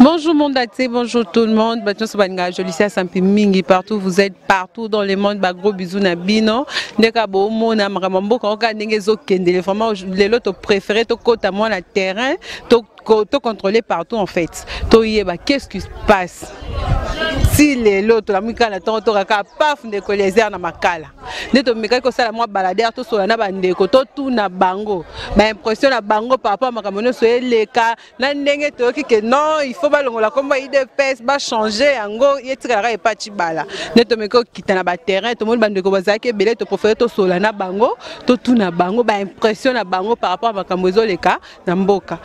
Bonjour monde entier, bonjour tout le monde. Je suis à Sampimingi partout, vous êtes partout dans le monde. Gros bisous na bino. Nekabo mona makambo koka ndenge zokende. Vraiment les lots préférés to kota moi la terrain, to contrôler partout en fait. To yeba qu'est-ce qui se passe? Si les lots la mika na to raka paf ndeko les airs na makala. Neto mika ko sala moi balader to so na bandeko to tout na bango. Ba impression na bango par rapport à makambo so eleka na ndenge to ki non, il faut pas longola comme IDPS ba changer yango yetikala ka epati bala. Neto mika kita na ba terrain to monde bandeko bazaki belé to préférer to so na bango, to tout na bango ba impression na bango par rapport à makambo zo leka na mboka.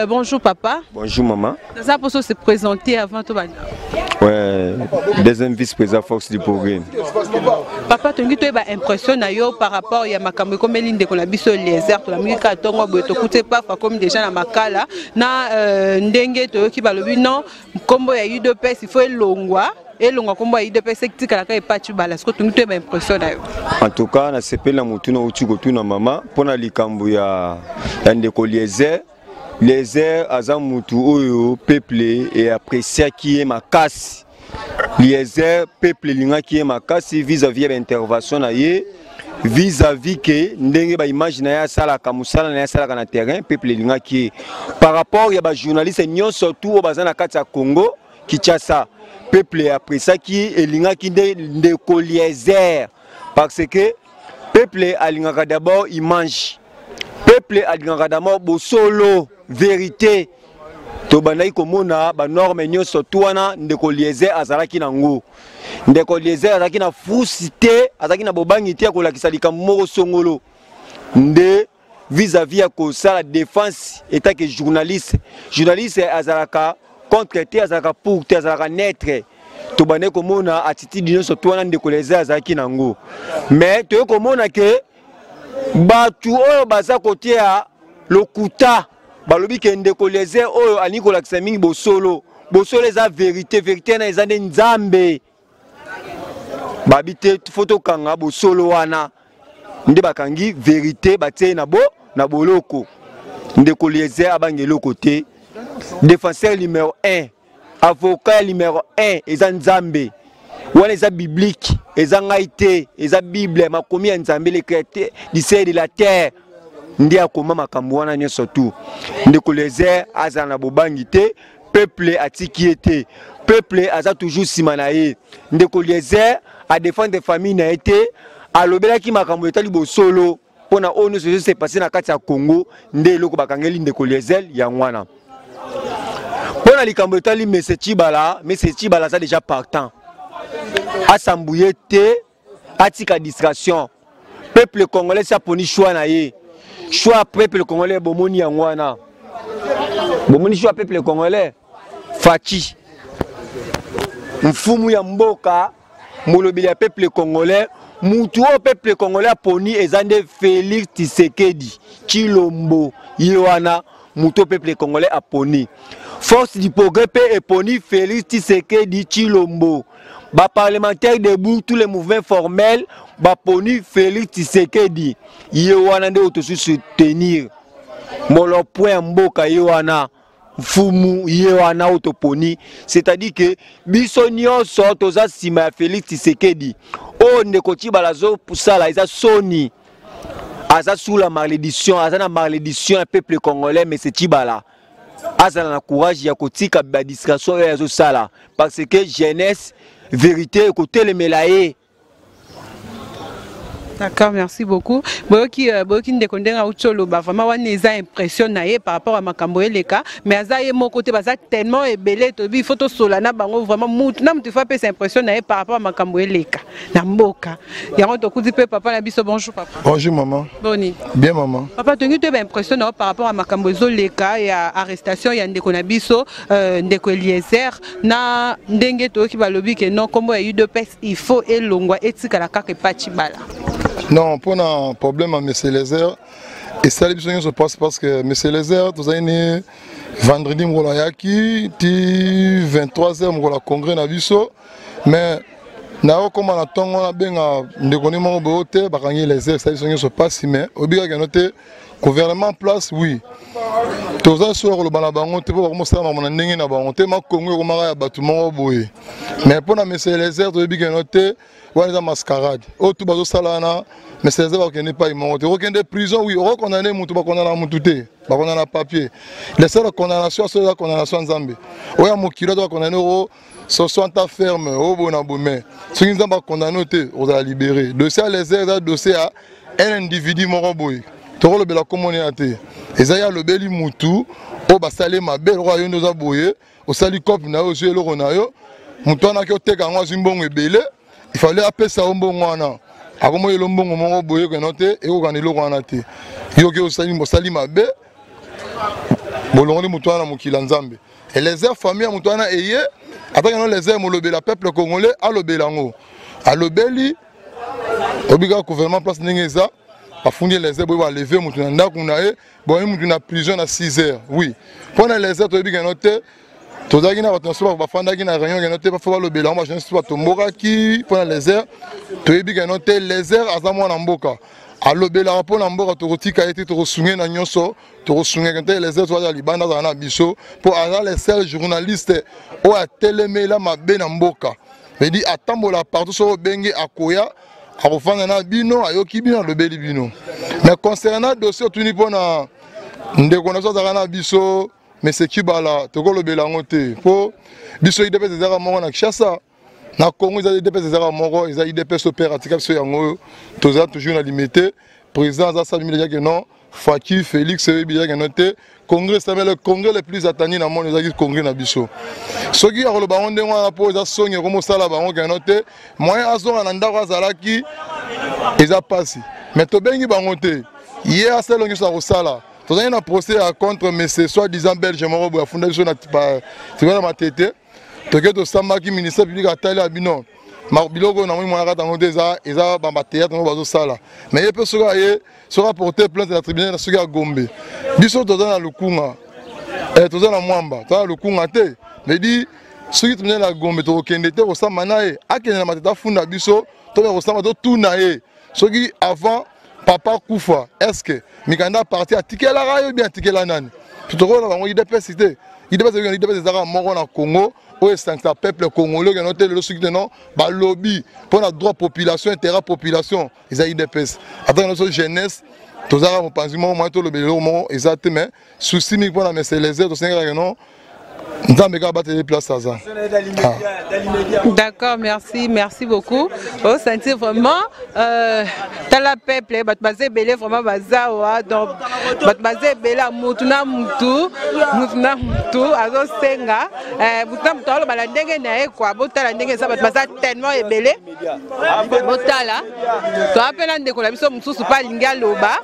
Bonjour papa. Bonjour maman. Ça pour se présenter avant tout bana. Ouais, deuxième vice-président Force du Progrès. Papa, tu as impression par rapport à makambo comme l'inde qu'on a vu sur les airs, tu as mis qu'à ton boîte, écoutez pas comme déjà na makala, na ndenge to qui va le non, comme il y a eu de pèse, il faut longwa. Et l'on a combat de pèse qui est pas tu balas. Que tu as impression. En tout cas, na sepel la mutuna uchi kotuna maman, pona likambo ya ndeko les airs azamutu oyo peuple et apprécier qui est ma casse. Les airs peuple linga qui est ma casse vis-à-vis de l'intervention na ye vis-à-vis que ndenge ba image na ya sala kamusala na ya sala na terrain peuple linga qui par rapport ya ba journaliste nyon surtout au bazana kati ya Congo Kinshasa peuple apprécier qui est linga qui de collier parce que peuple alinga d'abord il mange peuple alinga d'abord bo solo vérité to banai komona ba norme nyonso tuana ndeko liézer azalaki nango ndeko liézer azalaki na fusité azalaki na bobangi te ko lakisa likambo moko songolo nde vis-à-vis ya ko sala défense état que journaliste azalaka contre te azalaka pour te azalaka netre to banai komona attitude nyonso tuana ndeko liézer azalaki nango mais to komona ke batu oyo baza côté ya lokuta balobi ke ndeko liézer oyo aniko lakisa mingi bosolo eza vérité na eza nzambe babite photo kanga bosolo wana nde bakangi vérité batie na boloko ndeko liézer abangelo côté défenseur numéro 1 avocat numéro 1 eza nzambe wana eza biblique eza ngaite eza bible makomi ya nzambe le créateur du ciel et de la terre ndia koma makambo wana nyonso tu ndeko liézer aza na bobangi te peuple atiki ete peuple aza toujours sima na ye ndeko liézer a défendre des familles na ete alobelaki makambo etali bosolo pona ono se passé na kati ya Congo nde eloko bakangeli ndeko liézer ya ngwana pona likambo etali Mese Tshibala aza déjà partant asambouye te atika distraction peuple congolais sa poni choix na ye choix peuple congolais bomoni yangwana bomoni choix peuple congolais Fachi mfumu ya mboka molobeli ya peuple congolais mutu o peuple congolais poni ezande Félix Tshisekedi Tshilombo yewana mutu peuple congolais aponi Force du Progrès et poni Félix Tshisekedi Tshilombo ba parlementaire debout tous les mouvements formels ba poni Félix Tshisekedi yewana nde oto soutenir molo point mboka yewana fumu yewana otoponi c'est-à-dire que biso nyonso toza sima ya Félix Tshisekedi o ndeko Tshibala zo pusala eza soni aza sous la malédiction aza na malédiction ya peuple congolais mais c'est Tshibala azala na courage ya kotika ba distraction ya zo sala parce que jeunesse vérité côté les melaye. D'accord, merci beaucoup. Boki ndekondenga ucholo ba vraiment wana eza impressionné par rapport à makambo eleka mais azaye mon côté baza tellement ebelé to bi photo solana bango vraiment mutu na mutu fa pe impressionné par rapport à makambo eleka na mboka. Yango to kudi pe papa na biso bonjour papa. Bonjour maman. Boni. Bien maman. Papa to ngi to ba impressionné par rapport à makambo zoleka ya arrestation ya ndeko na biso ndeko Liézer na ndenge to ki balobi ke non kombo ya UDPS il faut elongwa etika la kaka pachi bala. Non, pour un problème à M. Liézer, et ça se passe parce que M. Liézer, tout ça, vendredi, il 23h, il congrès na biso, mais na comme on attend, on a bien des connaissances de haute, les airs, ça se passe, mais au bilan, gouvernement en place, oui. Tous les soirs, le banabango, tu peux commencer à m'amener na bango, tu m'as connu comme un bâtiment boy. Mais pour la messe les airs, tu es bien noté, ou une mascarade. Oh, tout bazo salana, mais ces airs qui n'est pas immonté. Aucun des prisons, oui, on condamné, on condamné à moutouté, on condamné à papier. Les seules condamnations, c'est la condamnation en Zambie. Oui, à mon kilo, on condamné au 60 ferme, au bon abomé. Si nous avons condamné, on va libérer. Dossier à les airs, dossier à un individu moroboy. Tu vois le bel communauté. Et ça y a le bel moutou, au bassalé ma belle royaume nous a boyé, au salicop na au jeu le ronayo, mouton a qui te gagné zimbong et belé, il fallait appeler ça un bon wana. Avant moi le bon moment boyé que noté et au gagné le ronaté. Yo qui au sali ma belle, bolon les moutons na mukilanzambe. Et les airs famille à mouton a ayé, après que les airs molobé la peuple congolais à le belango, à le beli, obliga gouvernement place n'engeza. Pas fonder les airs pour lever mon tunda kunae bon mon tunda prison à 6 heures oui pendant les airs tu bien noté tout ça qui n'a pas souvent pas fanda qui n'a rien noté pas faut le bilan moi je ne suis pas tombora qui pendant les airs tu bien noté les airs azamo na mboka a le bilan pour na mboka to rotika été to sunge na nyonso to sunge quand les airs soit libanda na biso pour avoir les seuls journalistes au a télémé là ma be na mboka me dit atambola partout sur bengi akoya à bino ayoki bino le beli bino mais concernant dossier tuni pona ndekonaso zakana biso mais c'est qui bala toko le belango te po biso idepes ezaka moko na Kinshasa na Congo ils idepes ezaka moko ils idepes opératif biso yango toza toujours na limité président za sabi que non Faki Félix Sebia que noté congrès c'est le congrès le plus attendu dans le monde ezaki congrès na biso soki ya koloba onde ngwana po eza songe comme sala bango que noté moyen azonga na ndako azalaki eza pasi mais to bengi bango te hier aselongi sa kosala tozali na procès contre monsieur soi-disant belge moko boya funda biso na tikona matete toke tosambaki ministère public atali abino biloko na mwa kata ngo eza bamba théâtre ngo bazo sala mais ye pe soka ye sera porter plainte na tribunal na soki ya Gombe biso toza na lukunga toza na mwamba toza na lukunga te mais di soki tribunal na Gombe to kende te kosamba na ye akende na matete funda biso to ba kosamba to tuna ye soki avant papa kufa est-ce que mikanda parti atikela rayo bien atikela nani tutoko na bango idepes cité idepes ezaka moko na Congo au sancta peuple congolais qui noté le succès non ba lobby pour la droit population intérêt population ils a idepes attends notre jeunesse tous ara mo panzimo mo to le belo mo exactement souci mi pour la mais c'est les aides au Sénégal non D'accord, merci beaucoup. Au sentir vraiment, dans la peuple, basé belé vraiment bazawa donc basé belé mutuna mutu, azo senga, mutuna mutu alo balandenge na ekwa, botala ndenge sa basa tellement belé, botala. To appelle un décollage sur mususu pas linga loba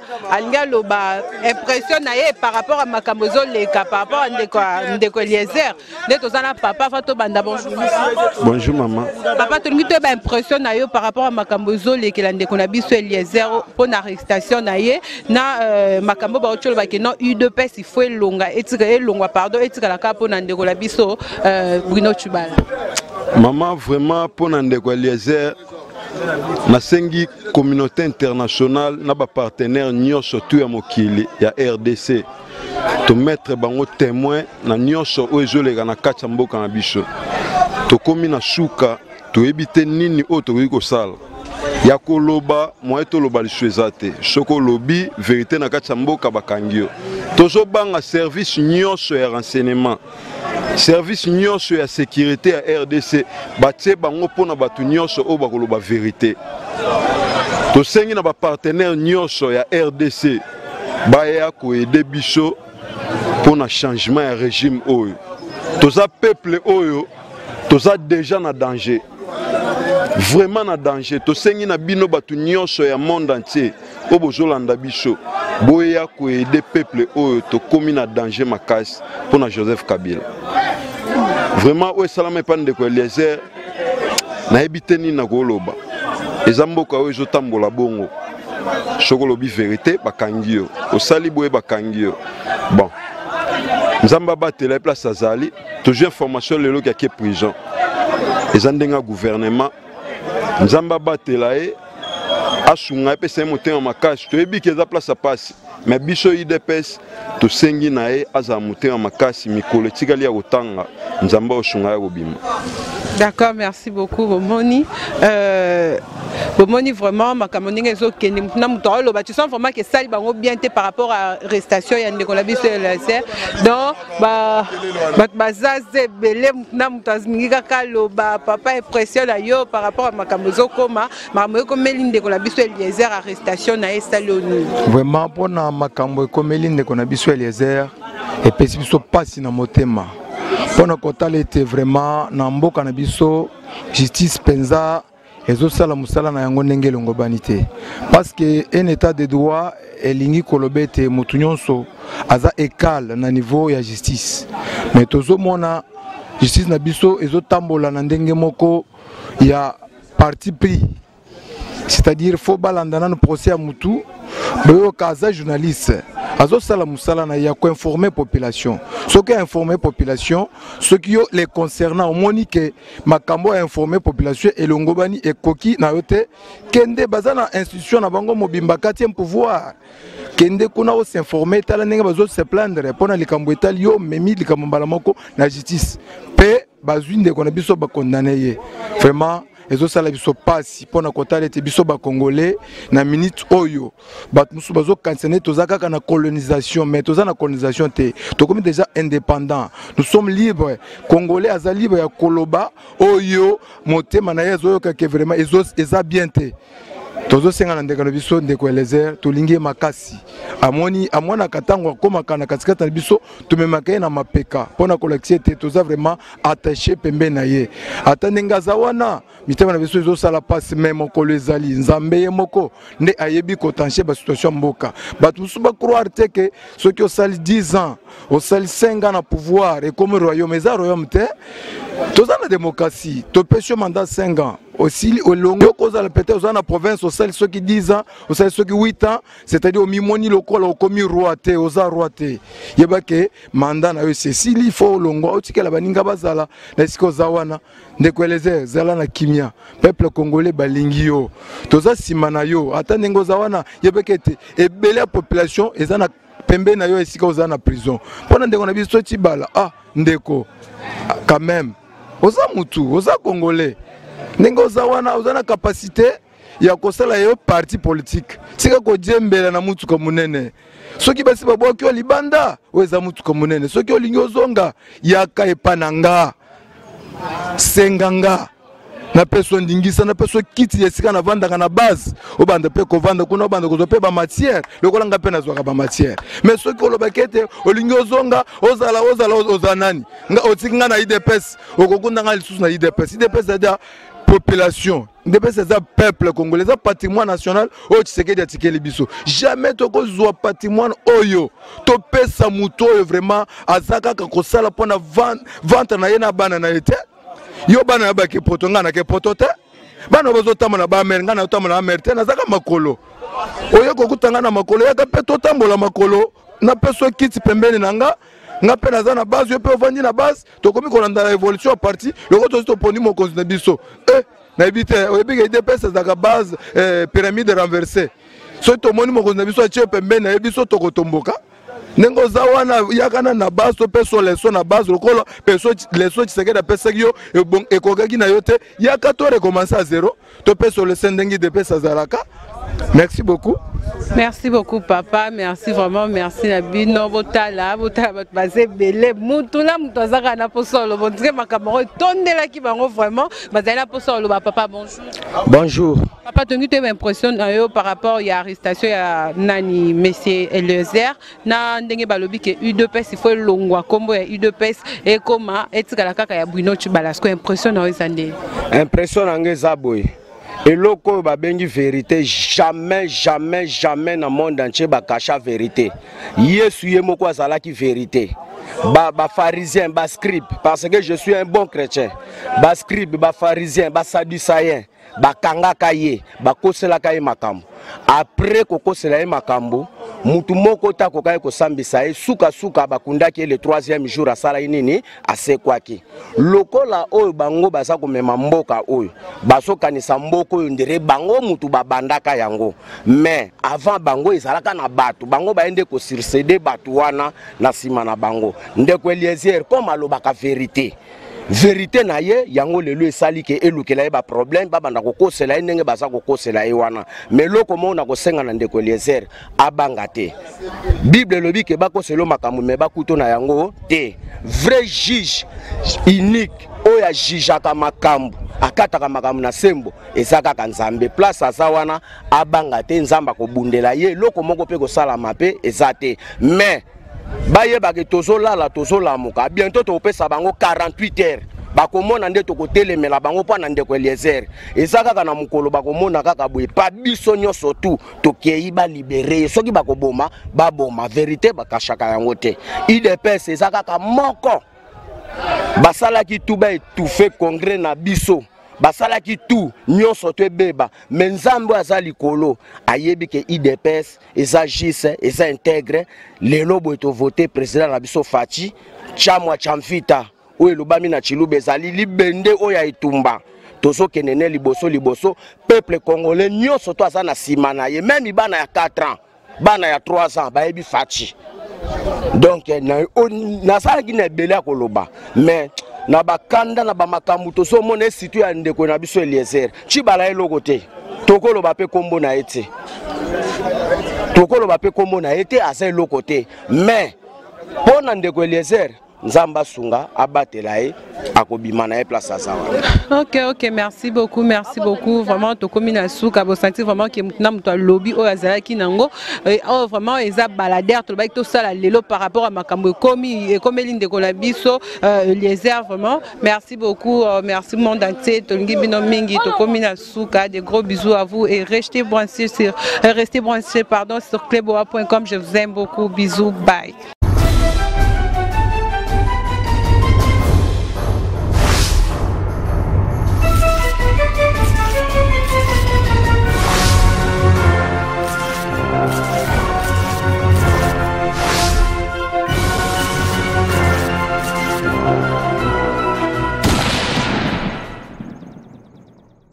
impression na par rapport à makambozo leka par rapport à ndécollier. Papa Fato Banda, bonjour. Bonjour maman. Papa, tu as l'impression par rapport à Makambozo, les Kelande Konabiso Eliezer, pour l'arrestation na Makambo Baochol Bakeno, UDPS, il faut longa, et longa, pardon, et la capo Nandeko Labiso, Bruno Chubala. Maman, vraiment, pour Nandeko Eliezer, na sengi communauté internationale, na ba partenaire nyonso tu ya mokili ya RDC. To mettre bango témoin na nyonso oyo lega na kati mboka na biso to komi na suka to ebite nini o to ko sala ya koloba moye to loba liswezate soko lobi vérité na kati mboka bakangio tozo banga service nyonso ya renseignement service nyonso ya sécurité ya RDC batie bango pona batu nyonso o bakoloba vérité to sengi na ba partenaire nyonso ya RDC baya ko aider biso pour un changement de régime. Tous les peuples sont déjà en danger. Vraiment en danger. Tous les bino batu nyonso ya monde entier. Obozolanda biso. Boya ko aider peuple to komi na danger makasi pour Joseph Kabila. Vraiment o salama pan de ko Eliezer na ebiteni na koloba. Ezamboka o ezotambola bongo. Chokolobi vérité bakangio. Osali boye bakangio. Bon. Nzamba batela place azali toujours information lelo qui est prison ezandenga gouvernement Nzamba batela asunga epesa ye motema makasi toyebi ke eza place apasi mais biso UDPS tosengi na ye azala motema makasi mikolo etikali ya kotanga nzambe osunga ya kobima. D'accord, merci beaucoup Bomoni. Bomoni vraiment makambo ndenge ezokende na mutu aloba tu sens vraiment que ça bango bien te par rapport à restation ya ndeko la biso LSR. Donc bazaze belé na mutu azingi kaka loba papa impression na yo par rapport à makambo zokoma makambo ekomeli ndeko la biso LSR arrestation na esali onu. Vraiment pona makambo ekomeli ndeko na biso LSR et pesi biso pasi na motema. Pona kotala était vraiment na mboka na biso justice penza ezo sala musala na yango ndenge longo banité parce que un état de droit elingi kolobete mutu nyonso aza égal na niveau ya justice mais tozo mona justice na biso ezo tambola na ndenge moko ya parti pris, c'est-à-dire faut balandana no procès à mutu boyo kaza journaliste azo sala musala na ya ko informer population ce qui informer population ce qui les concernant monique makambo a informer population et longobani et koki na yote kende bazana institution na bango mobimba 4e pouvoir kende kuna o s'informer tala ndenge bazo se plaindre pona likambo etali yo memi likambo mbala moko na justice pe bazwinde kona biso ba condamner ye vraiment ezo sala biso pasi pona kotala ete biso ba congolais na minute oyo bat musu bazo canceler tozaka kana colonisation mais tozana colonisation te to comme déjà indépendant nous sommes libres congolais aza libre ya koloba oyo motema na yezo yo ka vraiment ezo eza bien te tozo senga na ndeko biso ndeko LSR tolingi makasi amona katango koma kana katikata na biso tumemaka na mapeka pona collecter te toza vraiment attaché pembe na ye atandenga zawana mitema na biso ezo sala passe même ko lezali nzambe ye moko nde ayebi ko tancher ba situation mboka batu musu ba croire te que ceux qui ont sali 10 ans au sali 5 ans na pouvoir et comme royaume eza royaume te toza na démocratie to pêche mandat 5 ans aussi au longo cause la peut-être aux province au sali ceux qui 10 ans au sali ceux qui 8 ans c'est-à-dire au mimoni local au commis roi te aux roi te yeba ke mandat na yo Cécile il faut longo otikela baninga bazala na siko zawana ndeko LSR zala na kimia peuple congolais balingi yo toza simana yo ata ndengo zawana yeba ke te ebele la population ezana pembe na yo esika oza na prison pona ndeko na biso tibala ndeko quand même oza mutu oza congolais ndenge oza wana oza na capacité ya kosala yo parti politique tika kojembela na mutuka munene soki basi baboki o libanda oza mutuka munene soki olingi ozonga yaka epananga senganga na peso ndingisa na peso kiti yesika na vanda na base obanda pe ko vanda kuna obanda ko pe ba matière lokola nga pe na zwaka ba matière mais soki olobakete olingi ozonga ozala nani nga otinga na IDPS okokunda nga lisusu na IDPS c'est population c'est un peuple congolais, un patrimoine national. Oh, tu sais qu'il y a des biso. Jamais tu as un patrimoine oyo. Tu peux sa mouto vraiment à Zaka quand ça la pona vente na yena bana na été. Yo bana ba ke potonga na ke potote. Bana bazo tamana ba mer ngana tamana merte na Zaka makolo. Oyo ko kutanga na makolo ya ka peto tambola makolo na peso kiti pembeni nanga. Nga pe na base yo pe ovandi na base to komi ko landa évolution à parti le ko to poni mo konzina biso na ebite oyebi ke DPS za base pyramide renversée so to moni mo konzina biso a pembe na biso to ko tomboka nengo za wana yakana na base to peso leso na base lokolo peso leso tsekeda pesa yo e kokaki na yote yaka to recommencer à zéro to peso le sendengi DPS zalaka. Merci beaucoup. Merci beaucoup papa, merci vraiment, merci Nabino, botala basé belé, mutula mutazaka na posolo, bon très ma camarade tonde là qui bango vraiment, bazala posolo papa bonjour. Bonjour. Papa tenu tes impressions par rapport à l'arrestation ya nani monsieur LSR na ndenge balobi ke UDPS il faut longwa kombo ya UDPS et comment etikala kaka ya Bruno Chibalasco impression na ezande. Impression ngeza boy. Et loko ba bengi vérité jamais dans le monde entier ba cacha vérité. Yesu ye moko azala ki vérité. Ba pharisien ba scribe parce que je suis un bon chrétien. Ba scribe ba pharisien ba sadducéen ba kanga kaye ba kosela kaye makambo. Après ko kosela ye makambo mutu moko ta kokai ko sambisa e suka suka bakundaki le 3e jour asala nini asekwaki lokola oyo bango baza komema mboka oyo basokanisa mboko oyo ndere bango mutu babandaka yango mais avant bango ezalaka na bato bango baende ko succéder bato wana na sima na bango ndeko Eliezer comme alobaka vérité na ye yango lelo esali ke elukela ye ba problème babanda kokosela ye ndenge baza kokosela ye wana mais loko mona kosenga na ndeko Eliezer abanga te Bible lobi ke bakoselo makambo me bakuto na yango te vrai juge unique oya jijaka makambo akataka makambo na sembo ezaka ka Nzambe place aza wana abanga te Nzamba kobundela ye loko moko pe kosala mape ezate mais baye bage tozolala tozolamuka bientôt topesa bango 48 heures bakomona nde tokotelemela bango pa na ndeko Eliezer ezaka kana mukolo bakomona kaka boye pa biso nyonso tu tokei ba libérer soki bakoboma baboma vérité bakashaka yango te IDPS ezaka ka moko basalaki tu ba étouffer congrès na biso basalaki tout nyonso to ebeba mais Nzambe aza likolo ayebi ke IDPS eza juste eza intègre lelo boye to voter président na biso Faci chamwa chamfita oyo lobami na Chilube ezali libende oyo etumba tozo kenene liboso peuple congolais nyonso to aza na sima na ye même bana ya 4 ans bana ya 3 ans bayebi Faci donc na salaki na ebele koloba mais na bakanda na bamakambu toso mona situ ya ndeko na biso Eliezer chibala eloko te tokolo bape kombo na ete asa eloko te mais pona ndeko Eliezer Nzamba sunga abatela ye akobima na ye place azawa. Ok, merci beaucoup vraiment tokomi na suka bo sentir vraiment que mutna muto lobby o azalaki nango vraiment eza baladère to ba to sala lelo par rapport à makambo komi linde ko la biso Eliezer vraiment merci beaucoup merci monde entier to ngi bino mingi tokomi na suka des gros bisous à vous et restez branchés sur cleboa.com. Je vous aime beaucoup, bisous, bye.